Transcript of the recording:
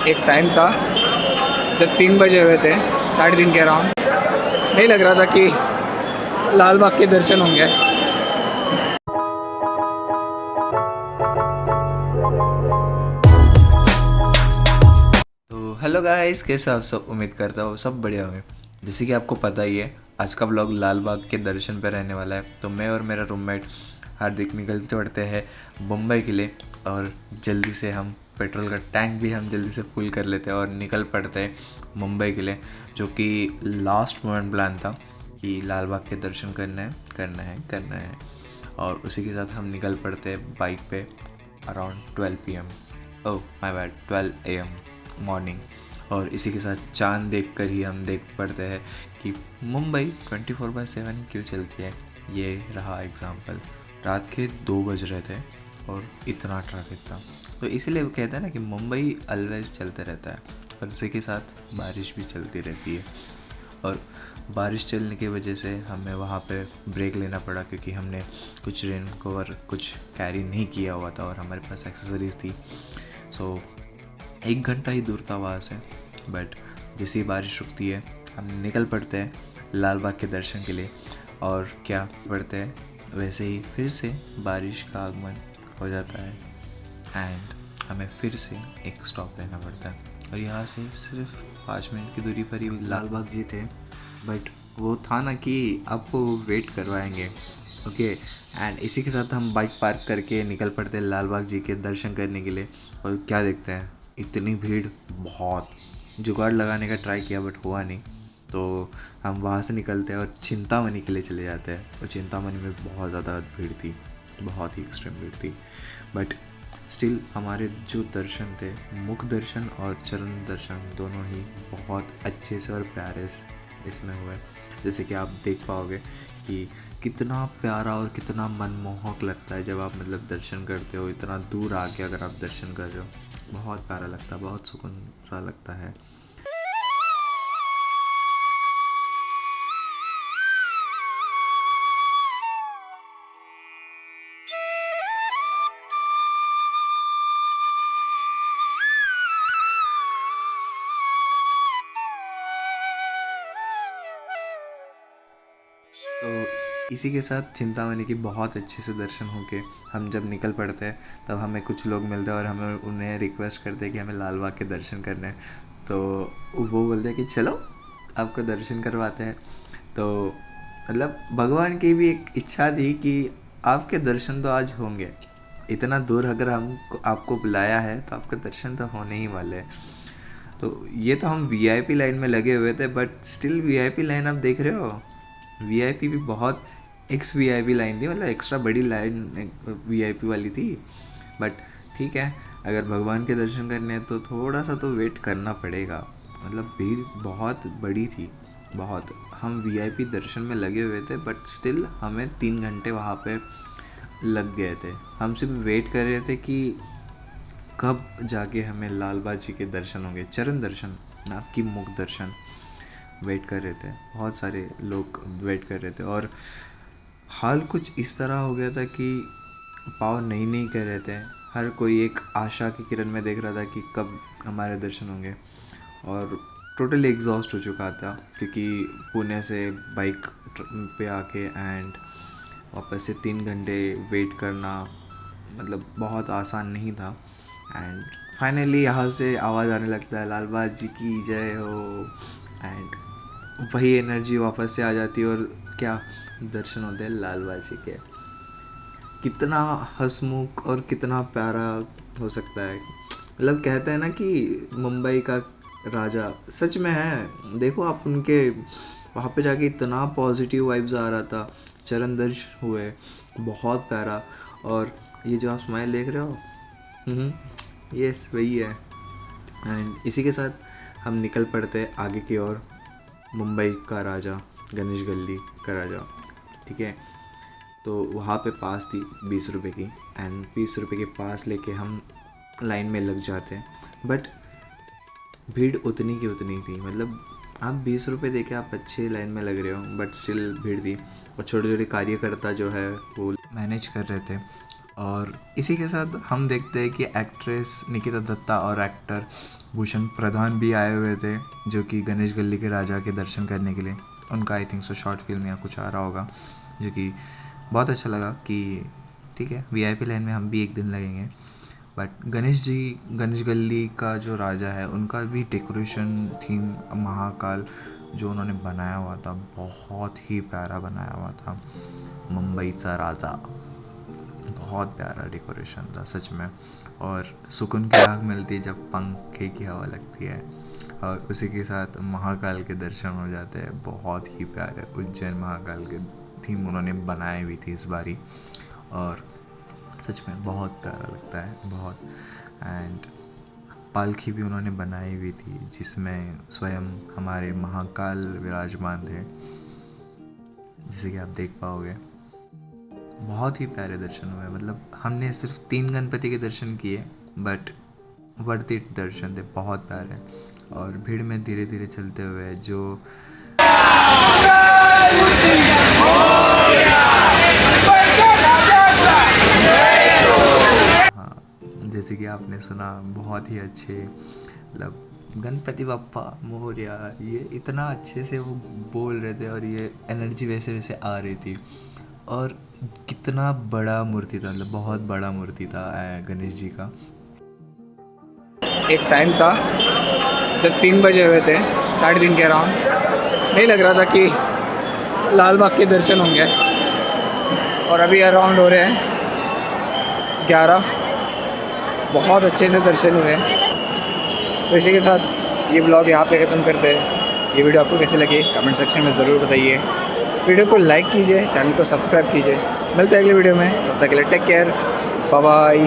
एक टाइम था जब 3 बजे हुए थे, 3:30 के अराउंड। नहीं लग रहा था कि लाल बाग के दर्शन होंगे। तो हेलो गाइस, कैसे आप सब? उम्मीद करता हूँ सब बढ़िया होंगे। जैसे कि आपको पता ही है, आज का व्लॉग लाल बाग के दर्शन पे रहने वाला है। तो मैं और मेरा रूममेट हार्दिक निकल पड़ते हैं मुंबई के लिए, और जल्दी से हम पेट्रोल का टैंक भी हम जल्दी से फुल कर लेते हैं और निकल पड़ते हैं मुंबई के लिए, जो कि लास्ट मोमेंट प्लान था कि लाल बाग के दर्शन करना है। और उसी के साथ हम निकल पड़ते हैं बाइक पे around 12 PM, oh my bad, 12 AM morning. और इसी के साथ चांद देखकर ही हम देख पड़ते हैं कि मुंबई 24/7 क्यों चलती है। ये रहा एग्ज़ाम्पल। रात के 2 बज रहे थे और इतना ट्रैफिक था। तो इसीलिए वो कहते हैं ना कि मुंबई ऑलवेज चलते रहता है। और इसी के साथ बारिश भी चलती रहती है, और बारिश चलने की वजह से हमें वहाँ पे ब्रेक लेना पड़ा, क्योंकि हमने कुछ रेन कवर कुछ कैरी नहीं किया हुआ था और हमारे पास एक्सेसरीज़ थी। सो 1 घंटा ही दूर था वहाँ से, बट जैसे ही बारिश रुकती है हम निकल पड़ते हैं लाल बाग के दर्शन के लिए। और क्या पड़ते हैं, वैसे ही फिर से बारिश का आगमन हो जाता है एंड हमें फिर से एक स्टॉप लेना पड़ता है। और यहाँ से सिर्फ 5 मिनट की दूरी पर ही लाल बाग जी थे, बट वो था ना कि आपको वेट करवाएंगे। ओके, एंड इसी के साथ हम बाइक पार्क करके निकल पड़ते हैं लाल बाग जी के दर्शन करने के लिए। और क्या देखते हैं, इतनी भीड़, बहुत जुगाड़ लगाने का ट्राई किया बट हुआ नहीं। तो हम वहाँ से निकलते हैं और चिंतामणि के लिए चले जाते हैं। और चिंतामणि में बहुत ज़्यादा भीड़ थी, बहुत ही एक्सट्रीम भीड़ थी। बट स्टिल हमारे जो दर्शन थे, मुख दर्शन और चरण दर्शन, दोनों ही बहुत अच्छे से और प्यारे से इसमें हुए। जैसे कि आप देख पाओगे कि कितना प्यारा और कितना मनमोहक लगता है जब आप मतलब दर्शन करते हो। इतना दूर आके अगर आप दर्शन कर रहे हो, बहुत प्यारा लगता है, बहुत सुकून सा लगता है। तो इसी के साथ चिंतामणि की बहुत अच्छे से दर्शन होके हम जब निकल पड़ते हैं, तब हमें कुछ लोग मिलते हैं और हमें उन्हें रिक्वेस्ट करते हैं कि हमें लाल बाग के दर्शन करने हैं। तो वो बोलते हैं कि चलो आपको दर्शन करवाते हैं। तो मतलब भगवान की भी एक इच्छा थी कि आपके दर्शन तो आज होंगे। इतना दूर अगर हम आपको बुलाया है तो आपके दर्शन तो होने ही वाले हैं। तो ये तो हम वीआईपी लाइन में लगे हुए थे, बट स्टिल वीआईपी लाइन आप देख रहे हो, वीआईपी भी बहुत एक्स वीआईपी लाइन थी, मतलब एक्स्ट्रा बड़ी लाइन वीआईपी वाली थी। बट ठीक है, अगर भगवान के दर्शन करने हैं तो थोड़ा सा तो वेट करना पड़ेगा। मतलब भीड़ बहुत बड़ी थी, बहुत। हम वीआईपी दर्शन में लगे हुए थे, बट स्टिल हमें 3 घंटे वहाँ पे लग गए थे। हम सिर्फ वेट कर रहे थे कि कब जाके हमें लाल बाजी के दर्शन होंगे, चरण दर्शन ना कि मुख दर्शन। वेट कर रहे थे, बहुत सारे लोग वेट कर रहे थे। और हाल कुछ इस तरह हो गया था कि पाँव नहीं नहीं कर रहे थे। हर कोई एक आशा की किरण में देख रहा था कि कब हमारे दर्शन होंगे। और टोटली एग्जॉस्ट हो चुका था, क्योंकि पुणे से बाइक पे आके एंड वापस से 3 घंटे वेट करना मतलब बहुत आसान नहीं था। एंड फाइनली यहाँ से आवाज़ आने लगता है, लाल बाग जी की जय हो। एंड वही एनर्जी वापस से आ जाती है और क्या दर्शन होते हैं लाल बाग जी के। कितना हंसमुख और कितना प्यारा हो सकता है। मतलब कहते हैं ना कि मुंबई का राजा, सच में है। देखो आप उनके वहाँ पे जाके इतना पॉजिटिव वाइब्स आ रहा था। चरण दर्शन हुए, बहुत प्यारा। और ये जो आप स्माइल देख रहे हो, यस वही है। एंड इसी के साथ हम निकल पड़ते हैं आगे की ओर। मुंबई का राजा, गणेश गली का राजा, ठीक है। तो वहाँ पे पास थी 20 रुपए की, एंड 20 रुपए के पास लेके हम लाइन में लग जाते हैं। बट भीड़ उतनी की उतनी थी। मतलब आप 20 रुपये दे के आप अच्छे लाइन में लग रहे हो, बट स्टिल भीड़ थी। और छोटे छोटे कार्यकर्ता जो है वो मैनेज कर रहे थे। और इसी के साथ हम देखते हैं कि एक्ट्रेस निकिता दत्ता और एक्टर भूषण प्रधान भी आए हुए थे, जो कि गणेश गली के राजा के दर्शन करने के लिए। उनका I think so short film या कुछ आ रहा होगा, जो कि बहुत अच्छा लगा कि ठीक है वीआईपी लाइन में हम भी एक दिन लगेंगे। बट गणेश गली का जो राजा है उनका भी डेकोरेशन थीम महाकाल जो उन्होंने बनाया हुआ था बहुत ही प्यारा बनाया हुआ था। मुंबईचा राजा, बहुत प्यारा डेकोरेशन था सच में। और सुकून की आग मिलती है जब पंखे की हवा लगती है, और उसी के साथ महाकाल के दर्शन हो जाते हैं। बहुत ही प्यारे उज्जैन महाकाल के थीम उन्होंने बनाई हुई थी इस बारी, और सच में बहुत प्यारा लगता है बहुत। एंड पालकी भी उन्होंने बनाई हुई थी जिसमें स्वयं हमारे महाकाल विराजमान थे, जैसे कि आप देख पाओगे। बहुत ही प्यारे दर्शन हुए, मतलब हमने सिर्फ 3 गणपति के दर्शन किए, बट वर्थ इट दर्शन थे, बहुत प्यारे। और भीड़ में धीरे धीरे चलते हुए जो हाँ, जैसे कि आपने सुना बहुत ही अच्छे, मतलब गणपति बप्पा मोरया, ये इतना अच्छे से वो बोल रहे थे और ये एनर्जी वैसे वैसे आ रही थी। और कितना बड़ा मूर्ति था, मतलब बहुत बड़ा मूर्ति था गणेश जी का। एक टाइम था जब 3 बजे हुए थे, 3:30 के अराउंड, नहीं लग रहा था कि लाल बाग के दर्शन होंगे, और अभी अराउंड हो रहे हैं 11। बहुत अच्छे से दर्शन हुए। तो इसी के साथ ये ब्लॉग यहाँ पे ख़त्म करते हैं। ये वीडियो आपको कैसे लगी कमेंट सेक्शन में ज़रूर बताइए। वीडियो को लाइक कीजिए, चैनल को सब्सक्राइब कीजिए। मिलते हैं अगले वीडियो में, तब तक के लिए टेक केयर, बाय बाय।